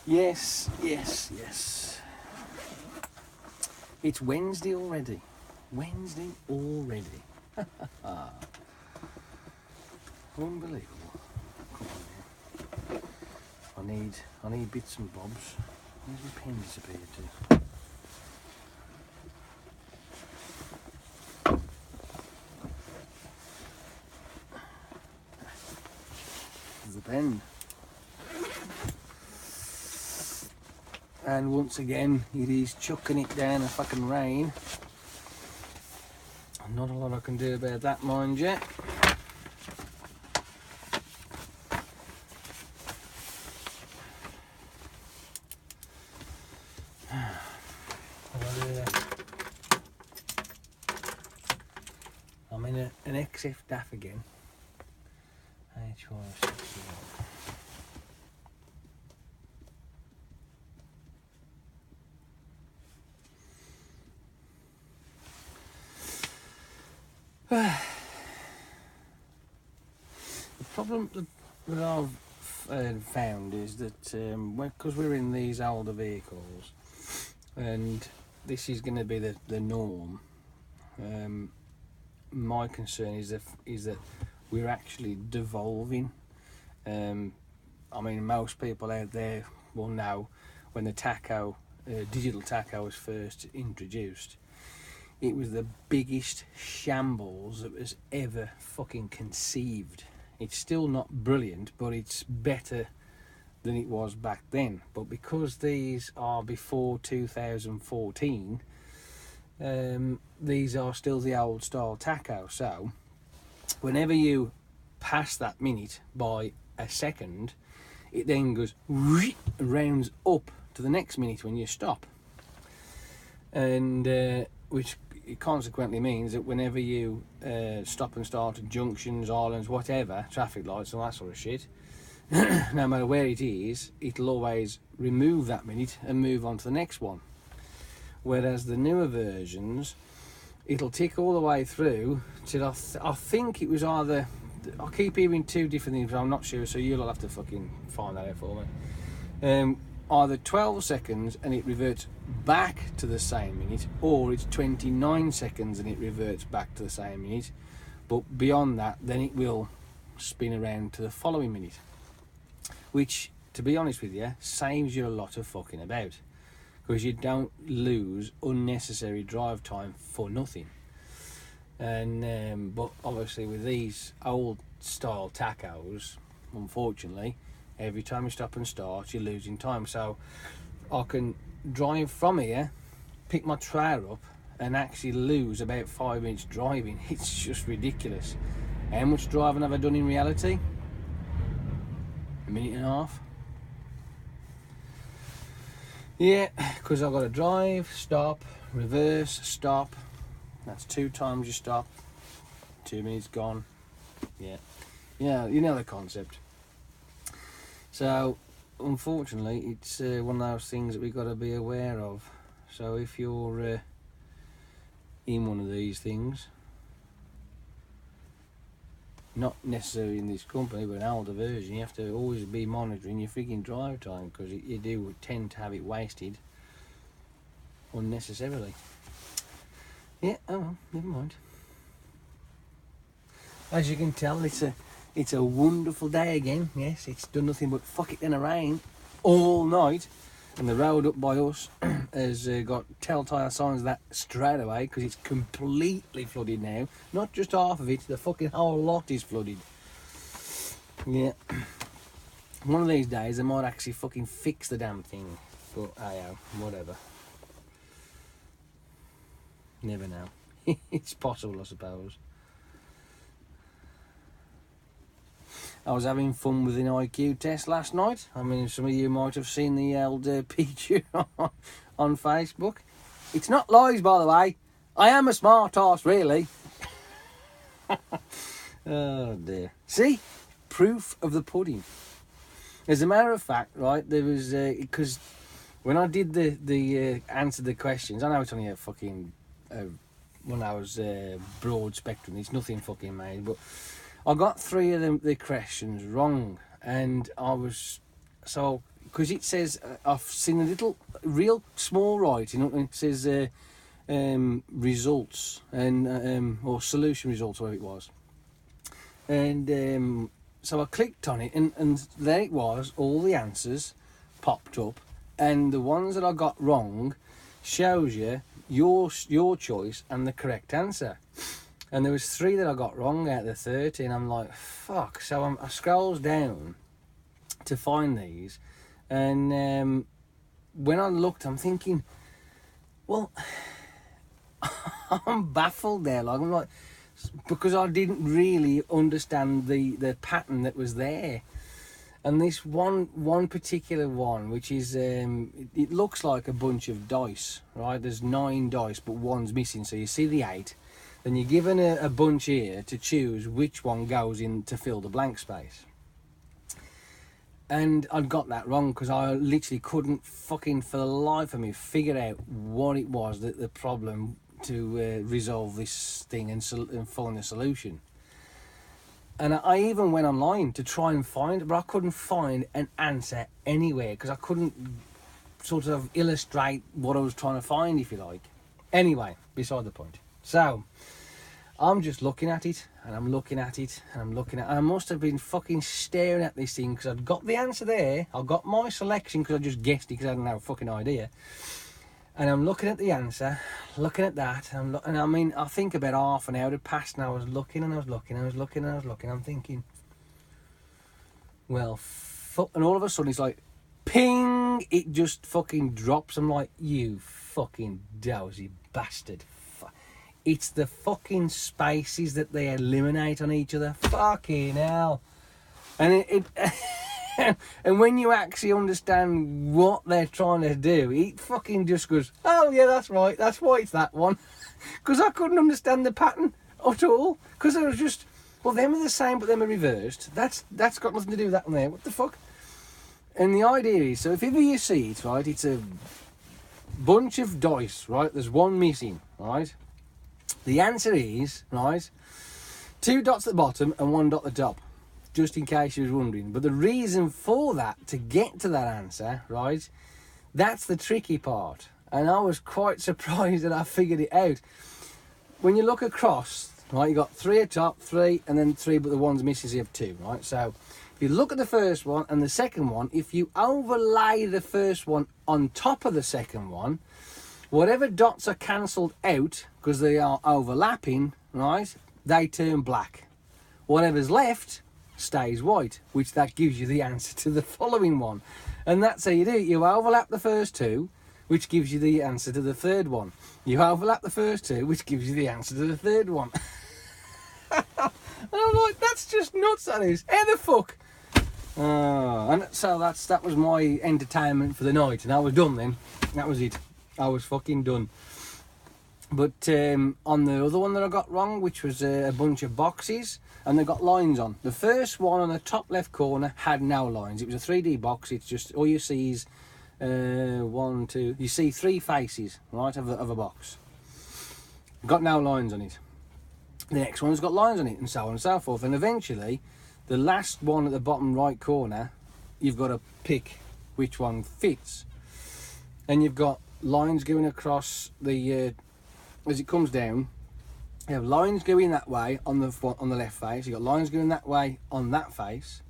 Yes. It's Wednesday already. Unbelievable. Come on now. I need bits and bobs. Where's my pen disappeared to? There's the pen. And once again, it is chucking it down a fucking rain. Not a lot I can do about that, mind you. I'm in an XF DAF again. The problem that I've found is that because we're in these older vehicles and this is going to be the norm, my concern is that we're actually devolving. I mean, most people out there will know when the tacho, digital tacho was first introduced, it was the biggest shambles that was ever fucking conceived. It's still not brilliant, but it's better than it was back then. But because these are before 2014, these are still the old style tacho. So whenever you pass that minute by a second, it then goes rounds up to the next minute when you stop, and which consequently means that whenever you stop and start at junctions, islands, whatever, traffic lights, all that sort of shit, no matter where it is, it'll always remove that minute and move on to the next one. Whereas the newer versions, it'll tick all the way through till I think it was either, I keep hearing two different things, but I'm not sure, so you'll have to fucking find that out for me. Either 12 seconds and it reverts back to the same minute, or it's 29 seconds and it reverts back to the same minute. But beyond that, then it will spin around to the following minute, which, to be honest with you, saves you a lot of fucking about, because you don't lose unnecessary drive time for nothing. And but obviously with these old style tachos, unfortunately, every time you stop and start, you're losing time. So I can drive from here, pick my trailer up, and actually lose about 5 minutes driving. It's just ridiculous. How much driving have I done in reality? A minute and a half. Yeah, because I've got to drive, stop, reverse, stop. That's 2 times you stop. 2 minutes gone. Yeah, you know the concept. So unfortunately, it's one of those things that we've got to be aware of. So if you're in one of these things, not necessarily in this company, but an older version, you have to always be monitoring your freaking drive time, because you do tend to have it wasted unnecessarily. Yeah, oh well, never mind. As you can tell, it's a wonderful day again. Yes, it's done nothing but fuck it in the rain all night, and the road up by us has got telltale signs of that straight away, because it's completely flooded now. Not just half of it, the fucking whole lot is flooded. Yeah. One of these days I might actually fucking fix the damn thing, but whatever. Never know. It's possible, I suppose. I was having fun with an IQ test last night. I mean, some of you might have seen the old picture on Facebook. It's not lies, by the way. I am a smart arse, really. Oh dear. See? Proof of the pudding. As a matter of fact, right, there was, because when I did the answer the questions, I know it's only a fucking, when I was broad spectrum, it's nothing fucking made, but I got 3 of the questions wrong, and I was so because it says I've seen a little real small writing, and it says results and or solution results, whatever it was, and so I clicked on it, and there it was. All the answers popped up, and the ones that I got wrong shows you your choice and the correct answer. And there was 3 that I got wrong out of the 30, and I'm like, fuck. So I scrolls down to find these, and when I looked, I'm thinking, well, I'm baffled there. Like, I'm like, because I didn't really understand the pattern that was there. And this one particular one, which is, it looks like a bunch of dice, right? There's 9 dice, but one's missing. So you see the 8. Then you're given a bunch here to choose which one goes in to fill the blank space. And I'd got that wrong because I literally couldn't fucking for the life of me figure out what it was that the problem to resolve this thing and find the solution. And I even went online to try and find it, but I couldn't find an answer anywhere because I couldn't sort of illustrate what I was trying to find, if you like. Anyway, beside the point. So, I'm just looking at it, and I'm looking at it, and I'm looking at it. And I must have been fucking staring at this thing because I'd got the answer there. I got my selection because I just guessed it because I had no fucking idea. And I'm looking at the answer, looking at that, and I mean, I think about half an hour had passed, and I was looking, and I was looking, and I was looking, and I was looking. I'm thinking, well, fuck, and all of a sudden it's like, ping! It just fucking drops. I'm like, you fucking dozy bastard. It's the fucking spaces that they eliminate on each other. Fucking hell. And it and when you actually understand what they're trying to do, it fucking just goes, oh yeah, that's right, that's why it's that one. Because I couldn't understand the pattern at all. Because I was just, well, them are the same, but them are reversed. That's got nothing to do with that one there. What the fuck? And the idea is, so if ever you see it, right, it's a bunch of dice, right? There's one missing, right? The answer is, right, 2 dots at the bottom and 1 dot at the top, just in case you was wondering. But the reason for that, to get to that answer, right, that's the tricky part. And I was quite surprised that I figured it out. When you look across, right, you got 3 at top, 3, and then 3, but the one's missing, so you have 2, right? So if you look at the first one and the second one, if you overlay the first one on top of the second one, whatever dots are cancelled out because they are overlapping, right, they turn black. Whatever's left stays white, which that gives you the answer to the following one. And that's how you do it. You overlap the first 2, which gives you the answer to the third one. You overlap the first 2, which gives you the answer to the third one. And I'm like, that's just nuts, that is. How the fuck? And so that was my entertainment for the night, and I was done then. That was it. I was fucking done. But on the other one that I got wrong, which was a bunch of boxes, and they got lines on. The first one on the top left corner had no lines. It was a 3D box. It's just, all you see is 1, 2. You see 3 faces, right, of a box. Got no lines on it. The next one's got lines on it, and so on and so forth. And eventually, the last one at the bottom right corner, you've got to pick which one fits. And you've got lines going across the as it comes down. You have lines going that way on the left face. You got lines going that way on that face.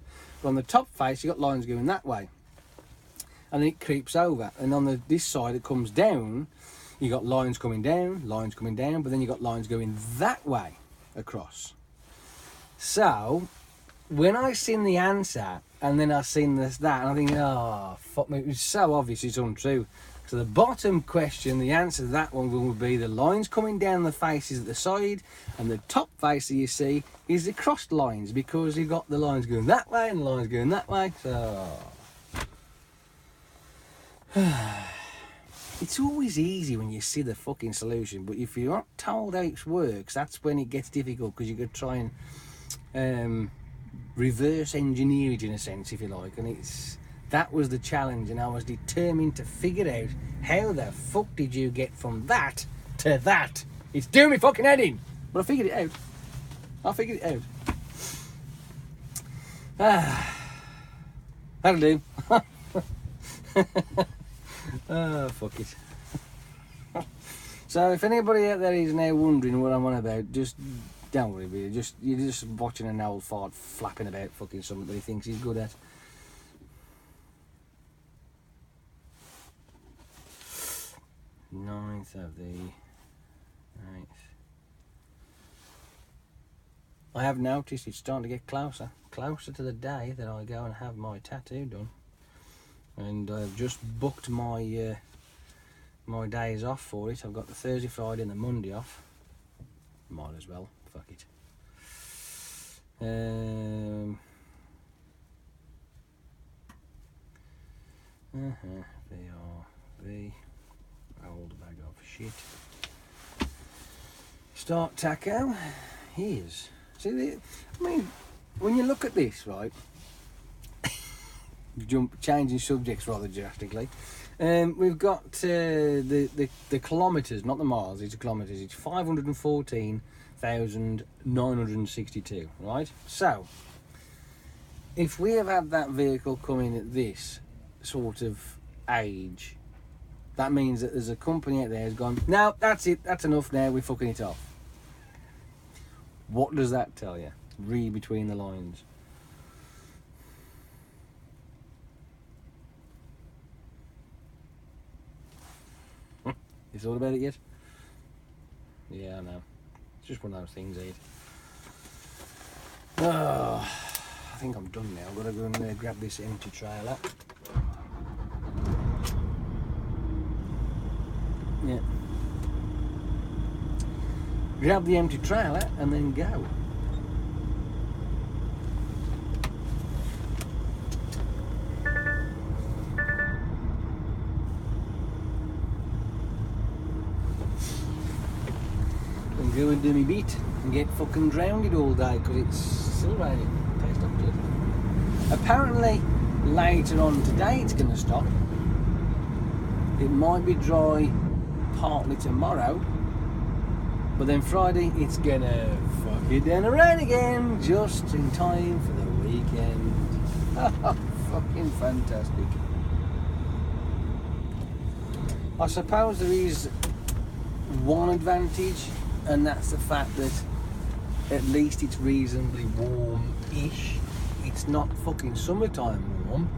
But on the top face, you got lines going that way, and then it creeps over. And on this side, it comes down. You got lines coming down, but then you got lines going that way across. So when I seen the answer, and then I seen that, and I think, oh fuck me, it's so obvious it's untrue. So the bottom question, the answer to that one will be the lines coming down the faces at the side, and the top face that you see is the crossed lines, because you've got the lines going that way and the lines going that way. So it's always easy when you see the fucking solution, but if you're not told how it works, that's when it gets difficult, because you could try and reverse engineer it in a sense, if you like. And that was the challenge, and I was determined to figure out how the fuck did you get from that to that. It's doing me fucking head in, but I figured it out. That'll do. Oh, fuck it. So if anybody out there is now wondering what I'm on about, just don't worry about it. You're just watching an old fart flapping about fucking something that he thinks he's good at. Ninth of the 8th. I have noticed it's starting to get closer to the day that I go and have my tattoo done. And I've just booked my my days off for it. I've got the Thursday, Friday and the Monday off. Might as well, fuck it. VRV, old bag of shit. Start taco. Here's, see, I mean, when you look at this, right, changing subjects rather drastically. We've got the kilometres, not the miles, it's kilometres. It's 514,962, right? So, if we have had that vehicle come in at this sort of age, that means that there's a company out there who's gone, no, that's it, that's enough now, we're fucking it off. What does that tell you? Read between the lines. You thought about it yet? Yeah, I know. It's just one of those things, Ed. Oh, I think I'm done now. I've got to go and grab this empty trailer. Yeah. Grab the empty trailer and then go. And go and do me beat and get fucking drowned all day because it's still raining. Tastes not good. Apparently later on today it's going to stop. It might be dry partly tomorrow, but then Friday it's gonna fuck it down and rain again just in time for the weekend. Fucking fantastic. I suppose there is one advantage, and that's the fact that at least it's reasonably warm-ish. It's not fucking summertime warm.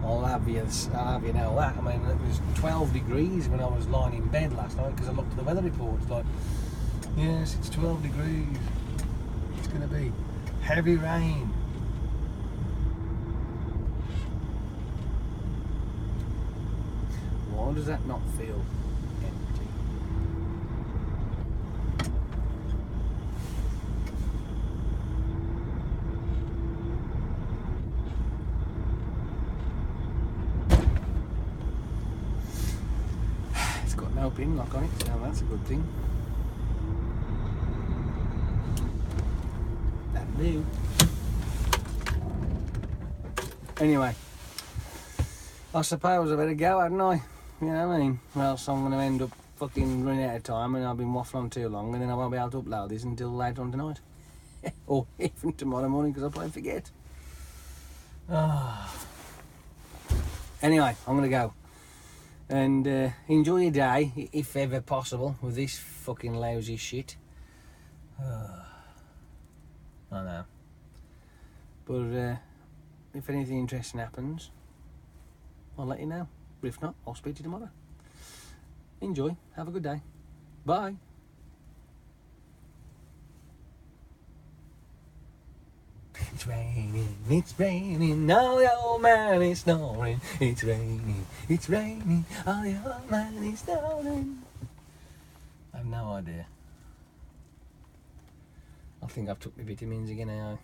I'll have you know that. I mean, it was 12 degrees when I was lying in bed last night because I looked at the weather report. It's like, yes, it's 12 degrees. It's going to be heavy rain. Why does that not feel empty? It's got no pin lock on it, so that's a good thing. That'll do. Anyway, I suppose I better go, hadn't I? You know what I mean? Or else I'm going to end up fucking running out of time and I've been waffling on too long and then I won't be able to upload this until later on tonight. Or even tomorrow morning because I'll probably forget. Anyway, I'm going to go. And enjoy your day, if ever possible, with this fucking lousy shit. I know. But if anything interesting happens, I'll let you know. But if not, I'll speak to you tomorrow. Enjoy. Have a good day. Bye. It's raining, all the old man is snoring. It's raining, all the old man is snoring. I have no idea. I think I've took my vitamins again now.